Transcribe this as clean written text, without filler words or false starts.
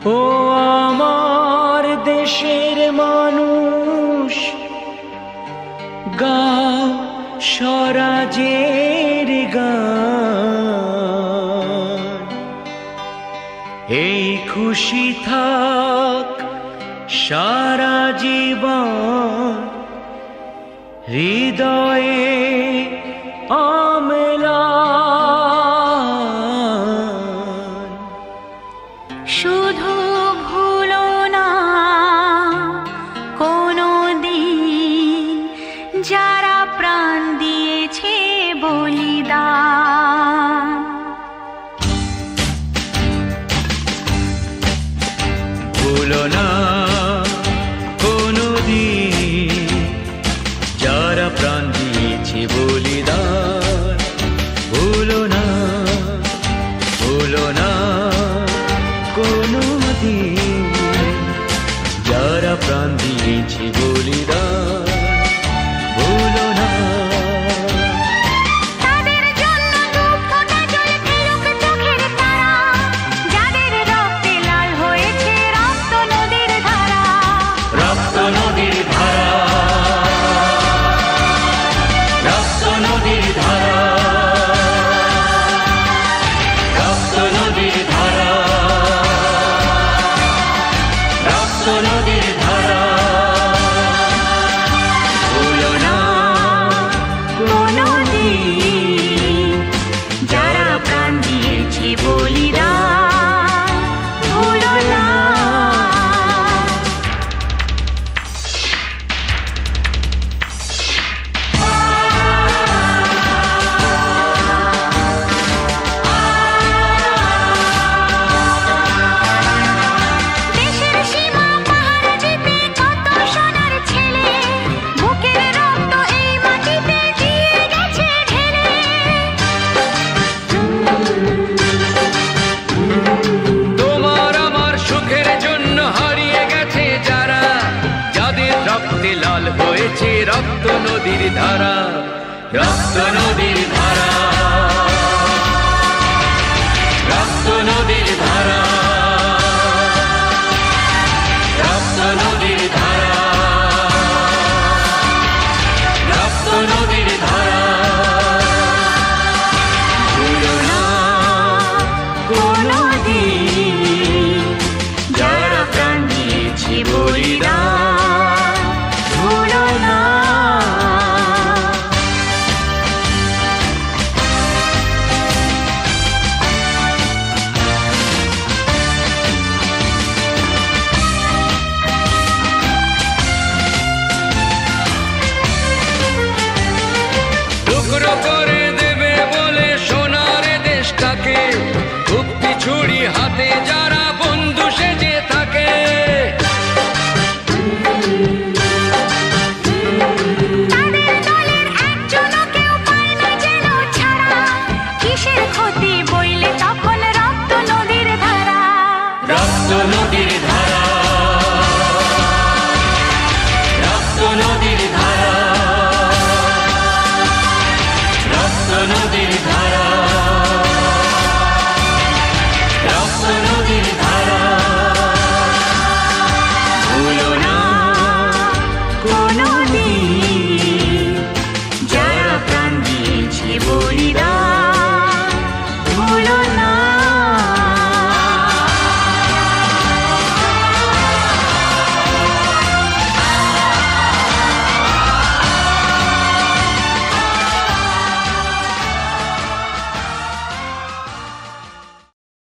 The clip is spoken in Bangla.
ও আমার দেশের মানুষ, গাও স্বরাজের গান। এই খুশি থাক সারা জীবন, হৃদয়ে অম্লান। শুধু ভুলো না কোনো দিন যারা প্রাণ দিয়েছে বলিদান। ভুলো না কোনো দিন যারা প্রাণ দিয়েছে বলিদান। ভুলো না, ভুলো না কোনো দিন যারা প্রাণ দিয়েছে বলিদান। ভুলো না। তাদের জন্য দু ফোঁটা জল ফেলুক চোখের তারা, যাদের রক্তে লাল হয়েছে রক্ত নদীর ধারা। রক্ত নদীর ধারা, রক্ত নদীর ধারা, রক্ত নদীর ধারা, রক্ত নদীর ধারা। ভুলো না কোনো দিন যারা প্রাণ দিয়েছে বলিদান। ভুলো না। দেশের সীমা পাহারা দিতে কত সোনার ছেলে, বুকের রক্ত এই মাটিতে দিয়ে গেছে ঢেলে। তোমার আমার সুখের জন্য হারিয়ে গেছে যারা, যাদের রক্তে লাল হয়েছে রক্ত নদীর ধারা। রক্ত নদীর ধারা।